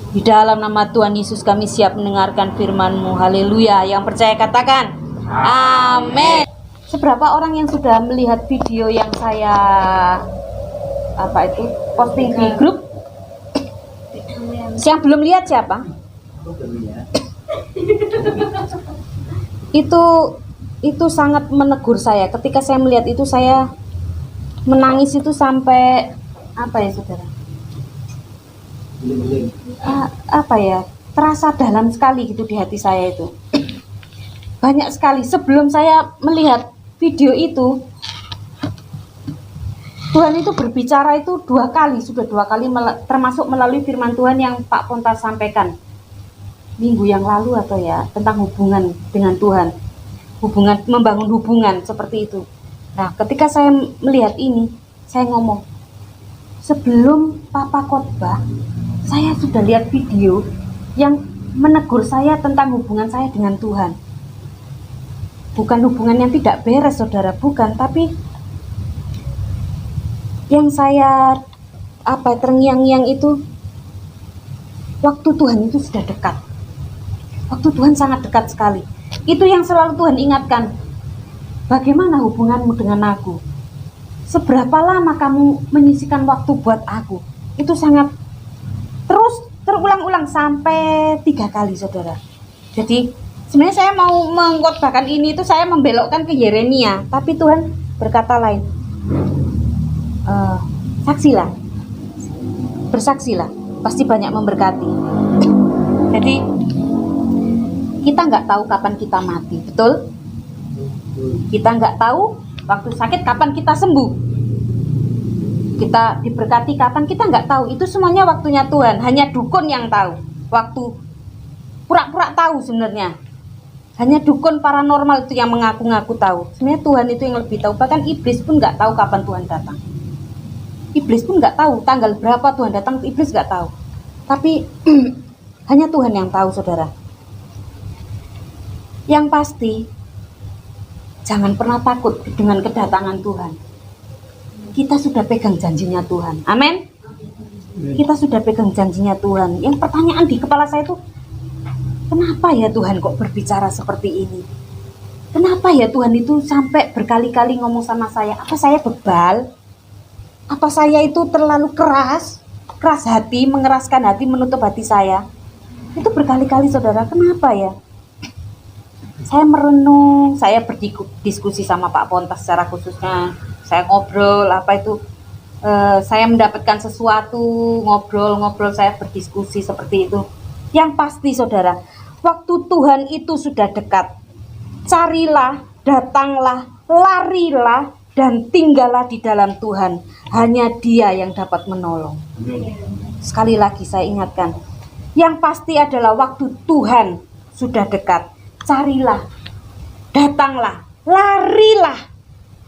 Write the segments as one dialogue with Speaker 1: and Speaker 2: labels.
Speaker 1: Di dalam nama Tuhan Yesus kami siap mendengarkan firman-Mu. Haleluya. Yang percaya katakan amin. Seberapa orang yang sudah melihat video yang saya posting di grup? Yang belum lihat siapa? Itu sangat menegur saya. Ketika saya melihat itu, saya menangis itu sampai saudara? Terasa dalam sekali gitu di hati saya itu. Banyak sekali. Sebelum saya melihat video itu, Tuhan itu berbicara itu sudah dua kali, termasuk melalui firman Tuhan yang Pak Pontas sampaikan minggu yang lalu tentang hubungan dengan Tuhan, membangun hubungan seperti itu. Nah, ketika saya melihat ini, saya ngomong, sebelum Papa khotbah, saya sudah lihat video yang menegur saya tentang hubungan saya dengan Tuhan. Bukan hubungan yang tidak beres, saudara, bukan, tapi yang saya terngiang-ngiang itu, waktu Tuhan itu sudah dekat. Waktu Tuhan sangat dekat sekali. Itu yang selalu Tuhan ingatkan. Bagaimana hubunganmu dengan aku? Seberapa lama kamu menyisihkan waktu buat aku? Itu sangat terus terulang-ulang sampai 3 kali, saudara. Jadi sebenarnya saya mau mengkhotbahkan ini itu saya membelokkan ke Yeremia, tapi Tuhan berkata lain. Saksilah, bersaksilah, pasti banyak memberkati. Jadi kita nggak tahu kapan kita mati, betul? Kita nggak tahu waktu sakit kapan kita sembuh. Kita diberkati kapan, kita nggak tahu. Itu semuanya waktunya Tuhan. Hanya dukun yang tahu. Waktu pura-pura tahu sebenarnya. Hanya dukun paranormal itu yang mengaku-ngaku tahu. Sebenarnya Tuhan itu yang lebih tahu. Bahkan iblis pun nggak tahu kapan Tuhan datang. Iblis pun nggak tahu tanggal berapa Tuhan datang. Iblis nggak tahu. Tapi hanya Tuhan yang tahu, saudara. Yang pasti, jangan pernah takut dengan kedatangan Tuhan. Kita sudah pegang janjinya Tuhan. Amin. Kita sudah pegang janjinya Tuhan. Yang pertanyaan di kepala saya itu, kenapa ya Tuhan kok berbicara seperti ini? Kenapa ya Tuhan itu sampai berkali-kali ngomong sama saya? Apa saya bebal? Apa saya itu terlalu keras hati, mengeraskan hati, menutup hati saya? Itu berkali-kali, saudara. Kenapa ya? Saya merenung, saya berdiskusi sama Pak Pontas secara khususnya. Saya ngobrol, saya mendapatkan sesuatu, ngobrol, saya berdiskusi seperti itu. Yang pasti, saudara, waktu Tuhan itu sudah dekat. Carilah, datanglah, larilah, dan tinggallah di dalam Tuhan. Hanya Dia yang dapat menolong. Sekali lagi saya ingatkan, yang pasti adalah waktu Tuhan sudah dekat. Carilah, datanglah, larilah,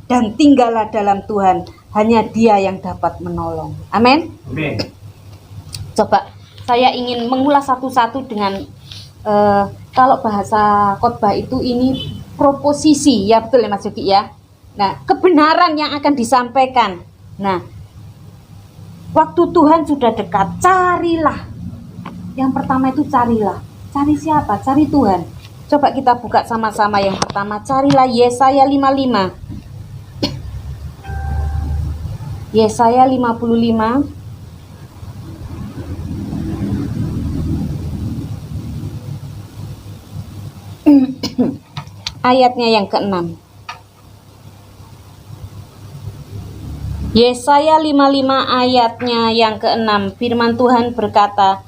Speaker 1: dan tinggallah dalam Tuhan. Hanya Dia yang dapat menolong. Amin. Coba saya ingin mengulas satu-satu dengan kalau bahasa khotbah itu ini proposisi, ya betul ya Mas Yogi ya. Nah, kebenaran yang akan disampaikan. Nah, waktu Tuhan sudah dekat, carilah. Yang pertama itu carilah. Cari siapa? Cari Tuhan. Coba kita buka sama-sama yang pertama. Carilah Yesaya 55. Yesaya 55. Ayatnya yang ke-6. Yesaya 55 ayatnya yang ke-6. Firman Tuhan berkata,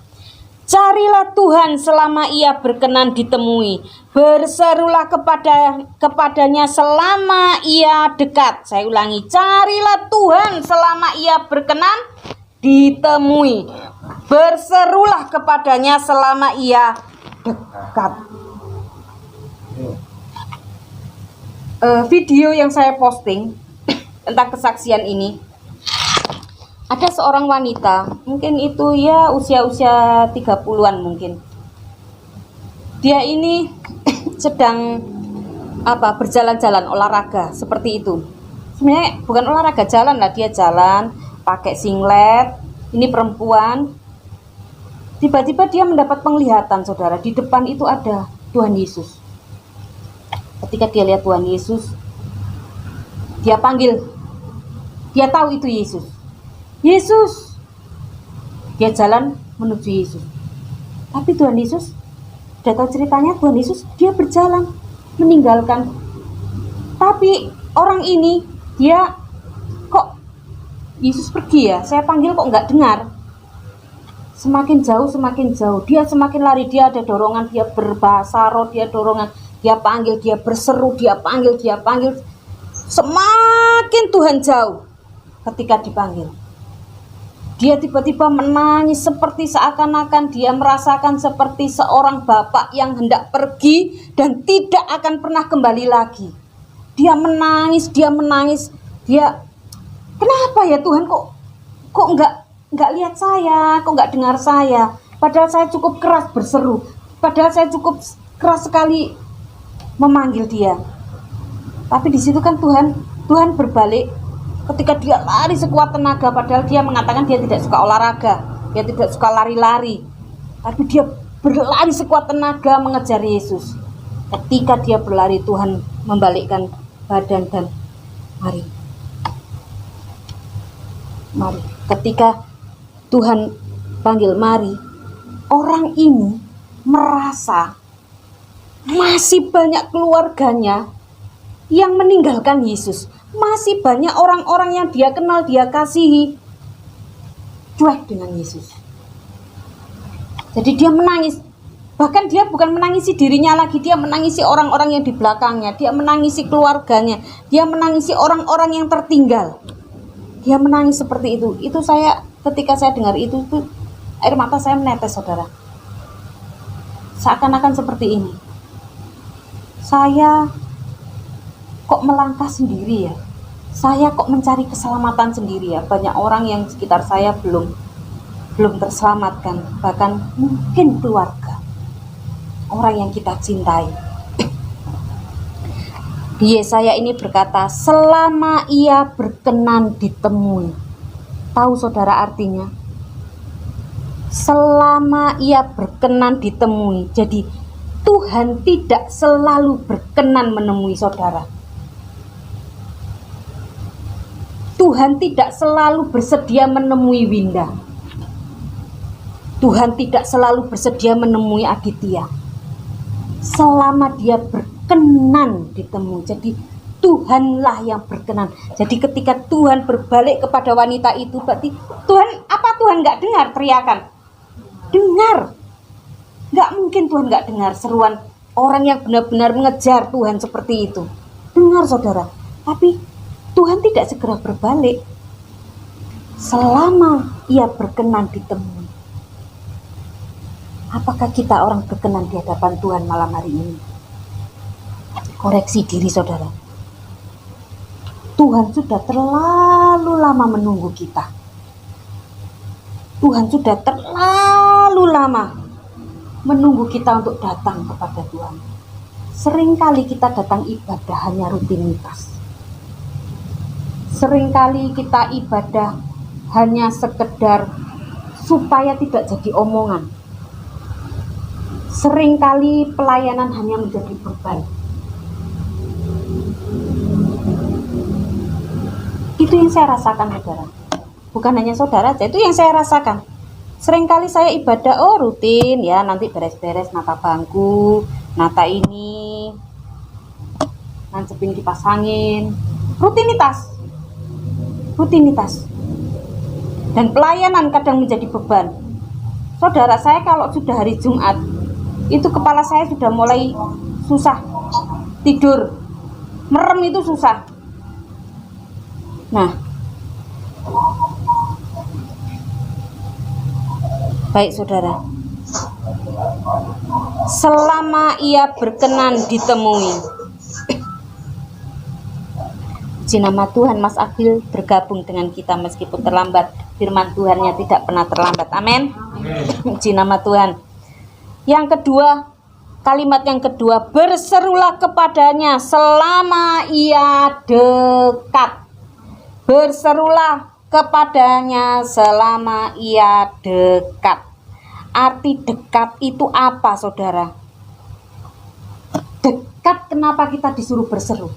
Speaker 1: carilah Tuhan selama Ia berkenan ditemui. Berserulah kepadanya selama Ia dekat. Saya ulangi, carilah Tuhan selama Ia berkenan ditemui. Berserulah kepadanya selama Ia dekat. Video yang saya posting tentang kesaksian ini, ada seorang wanita, mungkin itu ya usia 30-an mungkin. Dia ini sedang berjalan-jalan olahraga seperti itu. Sebenarnya bukan olahraga, jalan lah, dia jalan pakai singlet. Ini perempuan Tiba-tiba dia mendapat penglihatan, saudara. Di depan itu ada Tuhan Yesus. Ketika dia lihat Tuhan Yesus, dia panggil. Dia tahu itu Yesus. Yesus. Dia jalan menuju Yesus. Tapi Tuhan Yesus, sudah tahu ceritanya, Tuhan Yesus dia berjalan meninggalkan. Tapi orang ini, dia kok Yesus pergi ya? Saya panggil kok nggak dengar. Semakin jauh, dia semakin lari, dia ada dorongan, dia berbahasa roh, dia dorongan, dia panggil, dia berseru, dia panggil. Semakin Tuhan jauh ketika dipanggil. Dia tiba-tiba menangis seperti seakan-akan dia merasakan seperti seorang bapak yang hendak pergi dan tidak akan pernah kembali lagi. Dia menangis, dia kenapa ya Tuhan, kok nggak lihat saya, kok nggak dengar saya, padahal saya cukup keras berseru, padahal saya cukup keras sekali memanggil dia. Tapi di situ kan Tuhan berbalik ketika dia lari sekuat tenaga, padahal dia mengatakan dia tidak suka olahraga, dia tidak suka lari-lari, tapi dia berlari sekuat tenaga mengejar Yesus. Ketika dia berlari, Tuhan membalikkan badan dan mari. Ketika Tuhan panggil mari, orang ini merasa masih banyak keluarganya yang meninggalkan Yesus. Masih banyak orang-orang yang dia kenal, dia kasihi, cuek dengan Yesus. Jadi dia menangis. Bahkan dia bukan menangisi dirinya lagi, dia menangisi orang-orang yang di belakangnya, dia menangisi keluarganya, dia menangisi orang-orang yang tertinggal. Dia menangis seperti itu. Itu ketika saya dengar itu air mata saya menetes, saudara. Seakan-akan seperti ini. Saya kok melangkah sendiri ya? Saya kok mencari keselamatan sendiri ya? Banyak orang yang sekitar saya belum terselamatkan, bahkan mungkin keluarga, orang yang kita cintai. Yesaya ini berkata, selama ia berkenan ditemui. Tahu saudara artinya? Selama ia berkenan ditemui. Jadi Tuhan tidak selalu berkenan menemui saudara. Tuhan tidak selalu bersedia menemui Winda. Tuhan tidak selalu bersedia menemui Aditya. Selama dia berkenan ditemui. Jadi Tuhanlah yang berkenan. Jadi ketika Tuhan berbalik kepada wanita itu, berarti Tuhan nggak dengar teriakan? Dengar. Nggak mungkin Tuhan nggak dengar seruan orang yang benar-benar mengejar Tuhan seperti itu. Dengar saudara. Tapi Tuhan tidak segera berbalik selama ia berkenan ditemui. Apakah kita orang berkenan di hadapan Tuhan malam hari ini? Koreksi diri saudara. Tuhan sudah terlalu lama menunggu kita. Tuhan sudah terlalu lama menunggu kita untuk datang kepada Tuhan. Seringkali kita datang ibadah hanya rutinitas. Seringkali kita ibadah hanya sekedar supaya tidak jadi omongan. Seringkali pelayanan hanya menjadi beban. Itu yang saya rasakan saudara. Bukan hanya saudara aja, itu yang saya rasakan. Seringkali saya ibadah, rutin ya, nanti beres-beres nata bangku, nata ini, nancepin kipas angin. Rutinitas. Dan pelayanan kadang menjadi beban. Saudara, saya kalau sudah hari Jumat, itu kepala saya sudah mulai susah tidur, merem itu susah. Nah, baik saudara, selama ia berkenan ditemui. Puji nama Tuhan, Mas Agil bergabung dengan kita meskipun terlambat. Firman Tuhannya tidak pernah terlambat. Amin. Puji nama Tuhan. Yang kedua, kalimat yang kedua, berserulah kepadanya selama ia dekat. Berserulah kepadanya selama ia dekat. Arti dekat itu apa, saudara? Dekat, kenapa kita disuruh berseru?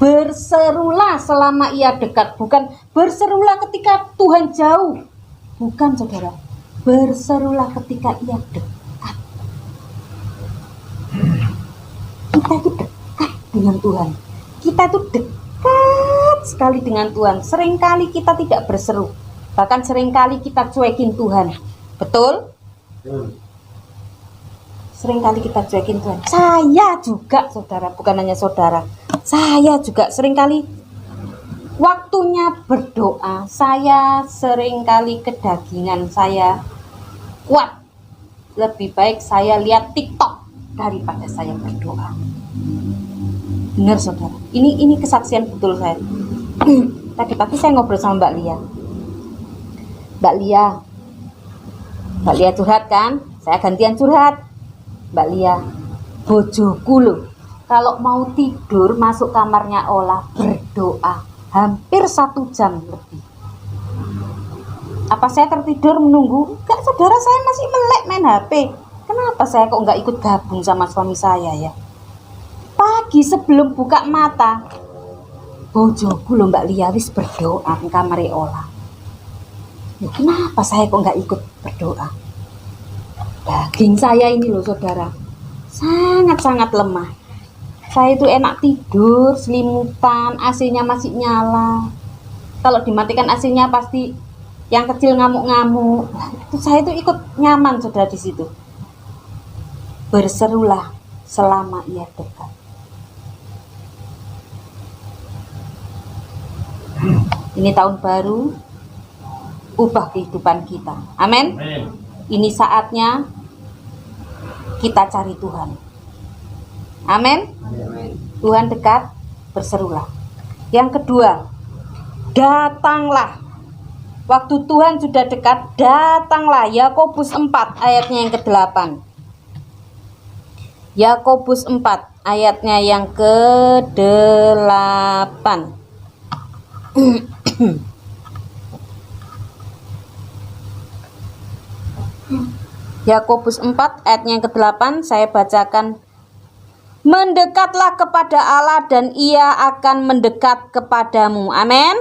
Speaker 1: Berserulah selama ia dekat, bukan berserulah ketika Tuhan jauh. Bukan, saudara. Berserulah ketika ia dekat. Kita itu dekat dengan Tuhan. Kita itu dekat sekali dengan Tuhan. Seringkali kita tidak berseru. Bahkan seringkali kita cuekin Tuhan. Betul? Seringkali kita cuekin Tuhan. Saya juga, saudara, bukan hanya saudara. Saya juga seringkali waktunya berdoa, saya seringkali kedagingan, saya kuat. Lebih baik saya lihat TikTok daripada saya berdoa. Benar, saudara. Ini kesaksian betul saya. Tadi pagi saya ngobrol sama Mbak Lia. Mbak Lia curhat kan? Saya gantian curhat. Mbak Lia, bojoku loh, kalau mau tidur masuk kamarnya Ola berdoa hampir 1 jam lebih. Apa saya tertidur menunggu? Enggak, saudara, saya masih melek main HP. Kenapa saya kok enggak ikut gabung sama suami saya ya? Pagi sebelum buka mata, bojoku loh Mbak Lia wis berdoa di kamar Ola. Ya, kenapa saya kok enggak ikut berdoa? Daging saya ini loh, saudara, sangat-sangat lemah. Saya itu enak tidur, selimutan, AC-nya masih nyala. Kalau dimatikan AC-nya pasti yang kecil ngamuk-ngamuk. Itu saya itu ikut nyaman, saudara, di situ. Berserulah selama ia dekat. Ini tahun baru, ubah kehidupan kita. Amin. Ini saatnya kita cari Tuhan. Amin. Tuhan dekat, berserulah. Yang kedua, datanglah. Waktu Tuhan sudah dekat, datanglah. Yakobus 4 ayatnya yang ke-8. Yakobus 4 ayatnya yang ke-8. Yakobus 4 ayatnya yang ke-8 saya bacakan. Mendekatlah kepada Allah dan ia akan mendekat kepadamu. Amin.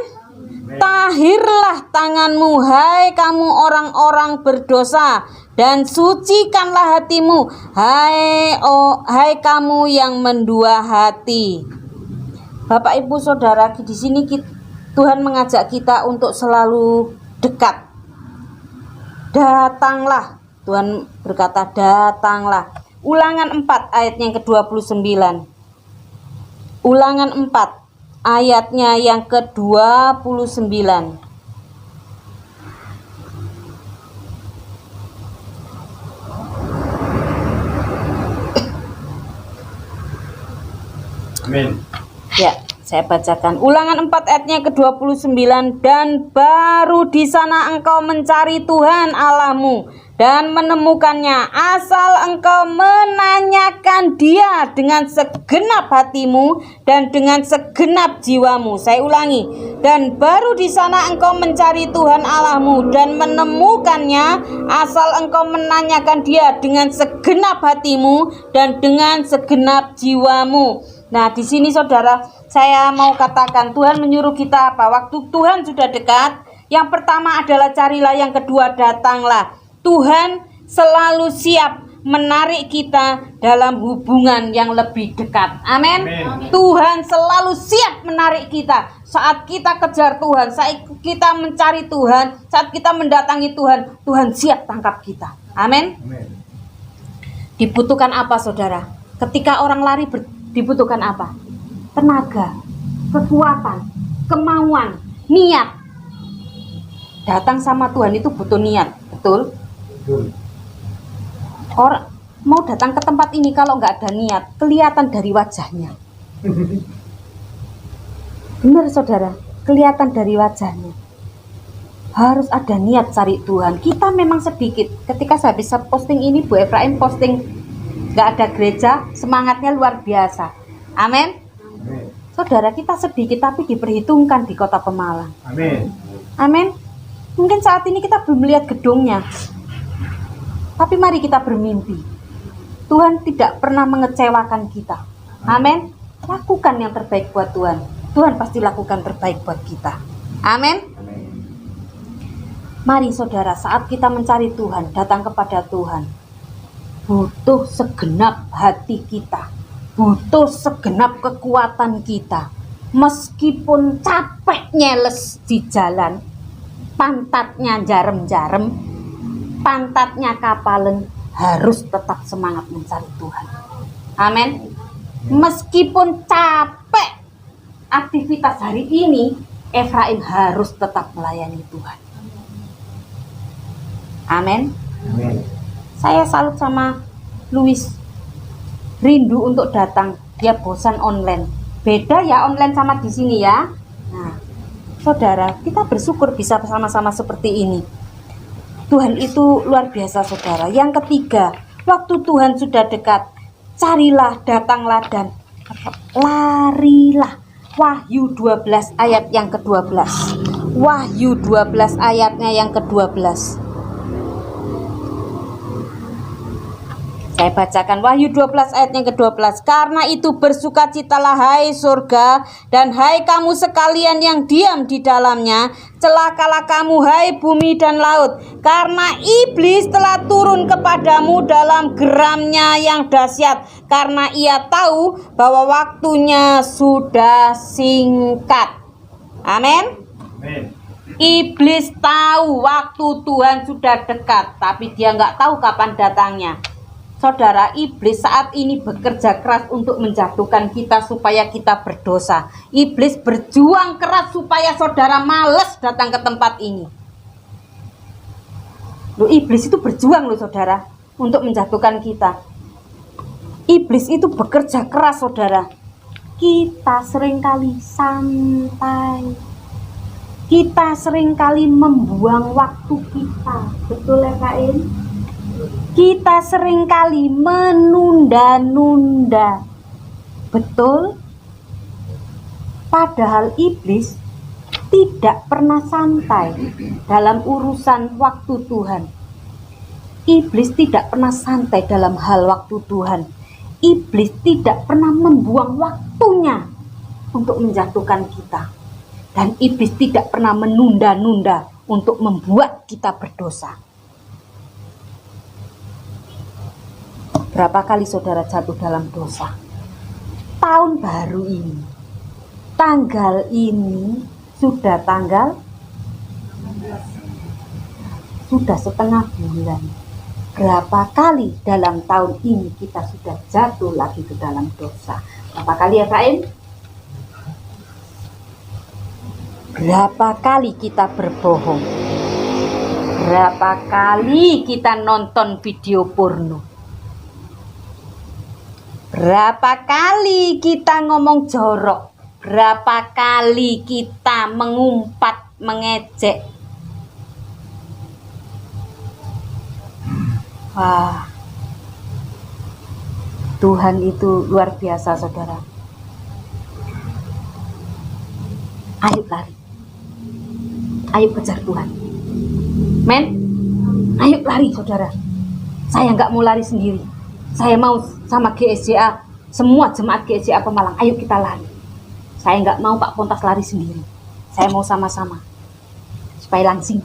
Speaker 1: Tahirlah tanganmu, hai kamu orang-orang berdosa, dan sucikanlah hatimu, hai kamu yang mendua hati. Bapak, Ibu, Saudara, di sini Tuhan mengajak kita untuk selalu dekat. Datanglah. Tuhan berkata, datanglah. Ulangan 4 ayatnya yang ke-29. Ulangan 4 ayatnya yang ke-29.
Speaker 2: Amin.
Speaker 1: Ya, saya bacakan. Ulangan 4 ayatnya ke-29. Dan baru di sana engkau mencari Tuhan Allahmu dan menemukannya, asal engkau menanyakan Dia dengan segenap hatimu dan dengan segenap jiwamu. Saya ulangi. Dan baru di sana engkau mencari Tuhan Allahmu dan menemukannya, asal engkau menanyakan Dia dengan segenap hatimu dan dengan segenap jiwamu. Nah, di sini, saudara, saya mau katakan Tuhan menyuruh kita apa? Waktu Tuhan sudah dekat, yang pertama adalah carilah, yang kedua datanglah. Tuhan selalu siap menarik kita dalam hubungan yang lebih dekat. Amin. Tuhan selalu siap menarik kita saat kita kejar Tuhan, saat kita mencari Tuhan, saat kita mendatangi Tuhan. Tuhan siap tangkap kita. Amin. Dibutuhkan apa, saudara? Ketika orang lari dibutuhkan apa? Tenaga, kekuatan, kemauan, niat. Datang sama Tuhan itu butuh niat, betul? Orang mau datang ke tempat ini kalau nggak ada niat, kelihatan dari wajahnya. Benar, saudara, kelihatan dari wajahnya. Harus ada niat cari Tuhan. Kita memang sedikit. Ketika saya bisa posting ini, Bu Efraim posting nggak ada gereja, semangatnya luar biasa. Amin. Saudara, kita sedikit tapi diperhitungkan di Kota Pemalang.
Speaker 2: Amin.
Speaker 1: Amin. Mungkin saat ini kita belum melihat gedungnya. Tapi mari kita bermimpi. Tuhan tidak pernah mengecewakan kita. Amin. Lakukan yang terbaik buat Tuhan. Tuhan pasti lakukan terbaik buat kita. Amin. Mari saudara, saat kita mencari Tuhan, datang kepada Tuhan, butuh segenap hati kita, butuh segenap kekuatan kita. Meskipun capek nyeles di jalan, pantatnya jarem-jarem, pantatnya kapalen, harus tetap semangat mencari Tuhan. Amin. Meskipun capek aktivitas hari ini, Efraim harus tetap melayani Tuhan. Amin. Saya salut sama Louis, rindu untuk datang, dia bosan online. Beda ya online sama di sini ya. Nah, saudara, kita bersyukur bisa bersama-sama seperti ini. Tuhan itu luar biasa saudara. Yang ketiga, waktu Tuhan sudah dekat, carilah, datanglah, dan larilah. Wahyu 12 ayat yang ke-12. Wahyu 12 ayatnya yang ke-12. Saya bacakan Wahyu 12 ayat yang ke-12. Karena itu bersukacitalah hai surga, dan hai kamu sekalian yang diam di dalamnya. Celakalah kamu hai bumi dan laut, karena iblis telah turun kepadamu dalam geramnya yang dahsyat, karena ia tahu bahwa waktunya sudah singkat. Amin. Iblis tahu waktu Tuhan sudah dekat, tapi dia nggak tahu kapan datangnya. Saudara, iblis saat ini bekerja keras untuk menjatuhkan kita supaya kita berdosa. Iblis berjuang keras supaya saudara malas datang ke tempat ini. Loh, iblis itu berjuang loh saudara, untuk menjatuhkan kita. Iblis itu bekerja keras saudara. Kita seringkali santai. Kita seringkali membuang waktu kita. Betul ya Kak In? Kita seringkali menunda-nunda. Betul? Padahal iblis tidak pernah santai dalam urusan waktu Tuhan. Iblis tidak pernah santai dalam hal waktu Tuhan. Iblis tidak pernah membuang waktunya untuk menjatuhkan kita. Dan iblis tidak pernah menunda-nunda untuk membuat kita berdosa. Berapa kali saudara jatuh dalam dosa? Tahun baru ini, tanggal ini sudah setengah bulan. Berapa kali dalam tahun ini kita sudah jatuh lagi ke dalam dosa? Berapa kali ya Kain? Berapa kali kita berbohong? Berapa kali kita nonton video porno? Berapa kali kita ngomong jorok? Berapa kali kita mengumpat, mengejek? Wah, Tuhan itu luar biasa saudara. Ayo lari. Ayo kejar Tuhan. Men, ayo lari saudara. Saya nggak mau lari sendiri. Saya mau sama GSJA, semua jemaat GSJA Pemalang, ayo kita lari. Saya nggak mau Pak Pontas lari sendiri. Saya mau sama-sama, supaya langsing.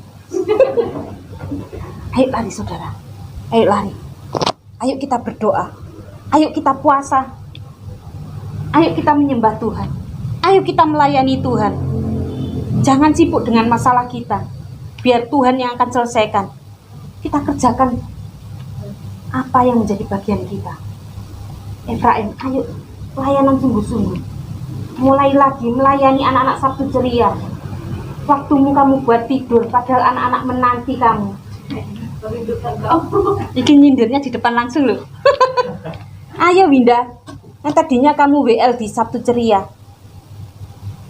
Speaker 1: Ayo lari saudara, ayo lari. Ayo kita berdoa, ayo kita puasa, ayo kita menyembah Tuhan, ayo kita melayani Tuhan. Jangan sibuk dengan masalah kita, biar Tuhan yang akan selesaikan. Kita kerjakan apa yang menjadi bagian kita. Efraim, ayo layanan sungguh-sungguh. Mulai lagi melayani anak-anak Sabtu ceria. Waktumu kamu buat tidur, padahal anak-anak menanti kamu. Ini nyindirnya di depan langsung loh. Ayo Winda, yang tadinya kamu WL di Sabtu ceria.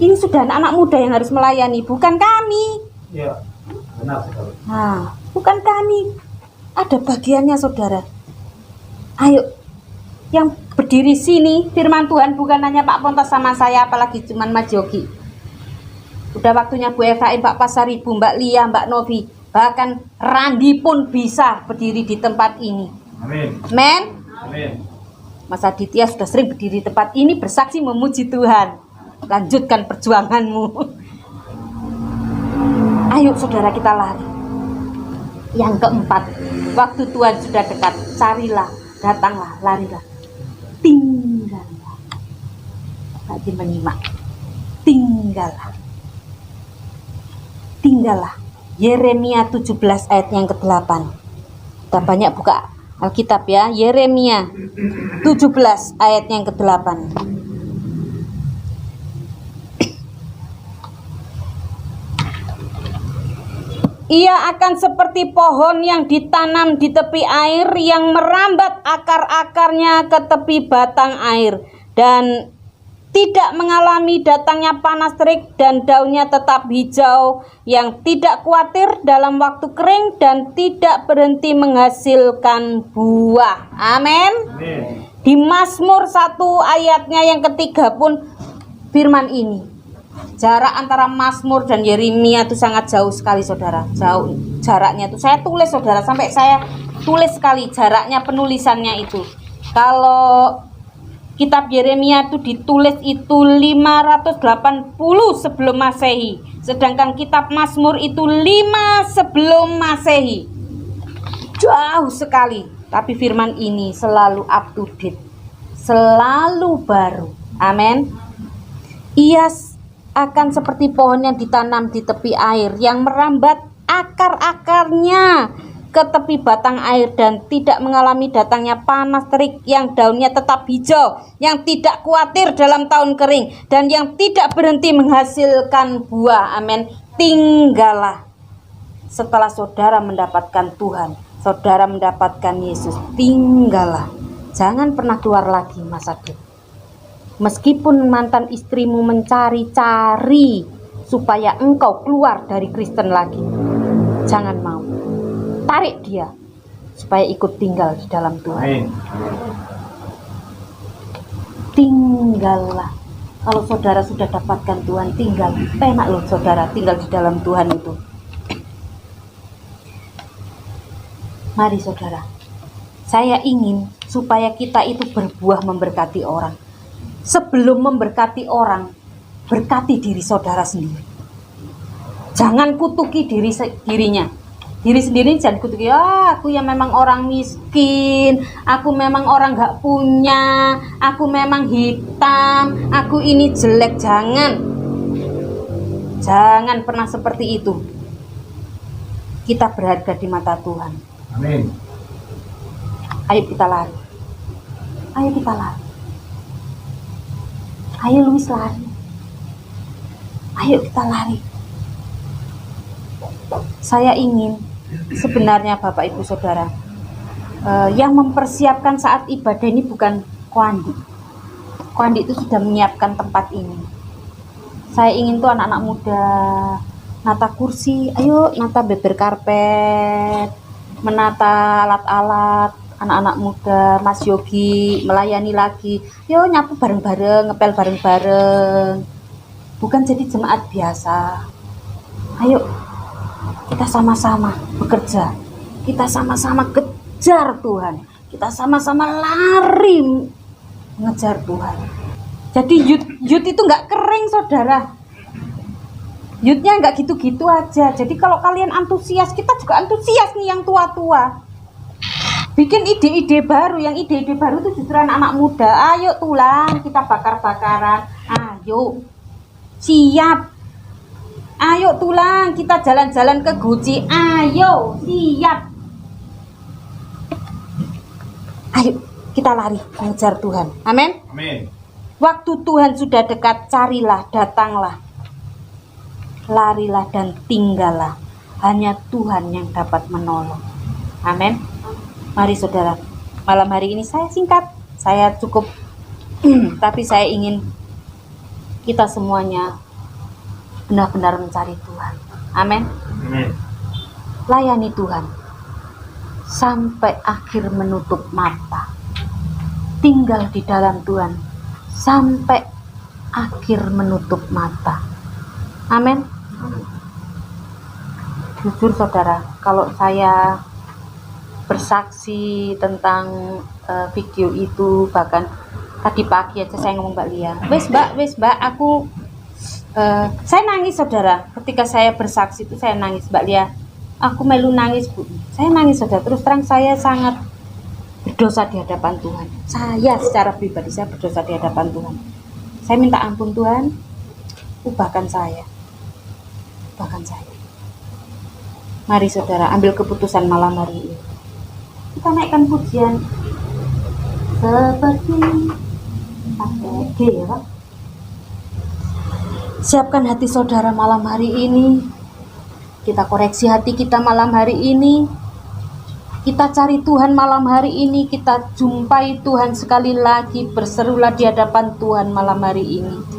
Speaker 1: Ini sudah anak-anak muda yang harus melayani, bukan kami.
Speaker 2: Iya, benar sekali.
Speaker 1: Nah, bukan kami. Ada bagiannya saudara. Ayo, yang berdiri sini firman Tuhan bukan hanya Pak Pontas sama saya, apalagi cuman Mas Yogi. Udah waktunya Bu Efraim, Pak Pasaribu, Mbak Lia, Mbak Novi. Bahkan Randi pun bisa berdiri di tempat ini.
Speaker 2: Amin.
Speaker 1: Amen.
Speaker 2: Amin.
Speaker 1: Mas Aditya sudah sering berdiri di tempat ini bersaksi memuji Tuhan. Lanjutkan perjuanganmu. Ayo saudara, kita lari. Yang keempat, waktu Tuhan sudah dekat, carilah, datanglah, larilah. Tinggallah. Tadi menyimak. Tinggallah. Tinggallah. Yeremia 17 ayat yang ke-8. Kita banyak buka Alkitab ya. Yeremia 17 ayat yang ke-8. Ia akan seperti pohon yang ditanam di tepi air, yang merambat akar-akarnya ke tepi batang air, dan tidak mengalami datangnya panas terik, dan daunnya tetap hijau, yang tidak khawatir dalam waktu kering, dan tidak berhenti menghasilkan buah. Amin. Di Mazmur 1 ayatnya yang ketiga pun firman ini. Jarak antara Mazmur dan Yeremia itu sangat jauh sekali saudara. Jauh jaraknya itu. Saya tulis saudara, sampai saya tulis sekali jaraknya penulisannya itu. Kalau kitab Yeremia itu ditulis itu 580 sebelum Masehi. Sedangkan kitab Mazmur itu 5 sebelum Masehi. Jauh sekali. Tapi firman ini selalu up to date. Selalu baru. Amin. Ia akan seperti pohon yang ditanam di tepi air, yang merambat akar-akarnya ke tepi batang air, dan tidak mengalami datangnya panas terik, yang daunnya tetap hijau, yang tidak khawatir dalam tahun kering, dan yang tidak berhenti menghasilkan buah. Amin. Tinggallah. Setelah saudara mendapatkan Tuhan, saudara mendapatkan Yesus, tinggallah. Jangan pernah keluar lagi, Mas Adit. Meskipun mantan istrimu mencari-cari supaya engkau keluar dari Kristen lagi, jangan mau. Tarik dia supaya ikut tinggal di dalam Tuhan. Tinggallah. Kalau saudara sudah dapatkan Tuhan, tinggal. Enak loh saudara tinggal di dalam Tuhan itu. Mari saudara, saya ingin supaya kita itu berbuah memberkati orang. Sebelum memberkati orang, berkati diri saudara sendiri. Jangan kutuki dirinya. Diri sendiri jangan kutuki. Aku yang memang orang miskin, aku memang orang gak punya, aku memang hitam, aku ini jelek. Jangan pernah seperti itu. Kita berharga di mata Tuhan.
Speaker 2: Amin.
Speaker 1: Ayo kita lari. Ayo kita lari. Ayo Luis lari. Ayo kita lari. Saya ingin sebenarnya Bapak Ibu Saudara, yang mempersiapkan saat ibadah ini bukan Koandi. Koandi itu sudah menyiapkan tempat ini. Saya ingin tuh anak-anak muda nata kursi, ayo nata beber karpet, menata alat-alat. Anak-anak muda, Mas Yogi melayani lagi. Yo nyapu bareng-bareng, ngepel bareng-bareng. Bukan jadi jemaat biasa. Ayo kita sama-sama bekerja. Kita sama-sama kejar Tuhan. Kita sama-sama lari mengejar Tuhan. Jadi youth itu nggak kering saudara. Youthnya nggak gitu-gitu aja. Jadi kalau kalian antusias, kita juga antusias nih yang tua-tua. Bikin ide-ide baru, yang ide-ide baru itu justru anak-anak muda. Ayo tulang, kita bakar-bakaran. Ayo, siap. Ayo tulang, kita jalan-jalan ke Guci. Ayo, siap. Ayo, kita lari mengejar Tuhan. Amin.
Speaker 2: Amin.
Speaker 1: Waktu Tuhan sudah dekat, carilah, datanglah. Larilah dan tinggallah. Hanya Tuhan yang dapat menolong. Amin. Mari saudara, malam hari ini saya singkat, saya cukup, tapi saya ingin kita semuanya benar-benar mencari Tuhan. Amin.
Speaker 2: Amin.
Speaker 1: Layani Tuhan sampai akhir menutup mata. Tinggal di dalam Tuhan sampai akhir menutup mata. Amin. Jujur saudara, kalau saya bersaksi tentang video itu, bahkan tadi pagi aja saya ngomong Mbak Lia, wes mbak, aku saya nangis saudara, ketika saya bersaksi itu saya nangis Mbak Lia, aku melu nangis Bu, saya nangis saudara, terus terang saya sangat berdosa di hadapan Tuhan, saya secara pribadi saya berdosa di hadapan Tuhan, saya minta ampun Tuhan, ubahkan saya. Mari saudara ambil keputusan malam hari ini, kita naikkan pujian seperti pakai G ya Pak. Siapkan hati saudara malam hari ini, kita koreksi hati kita malam hari ini, kita cari Tuhan malam hari ini, kita jumpai Tuhan sekali lagi, berserulah di hadapan Tuhan malam hari ini.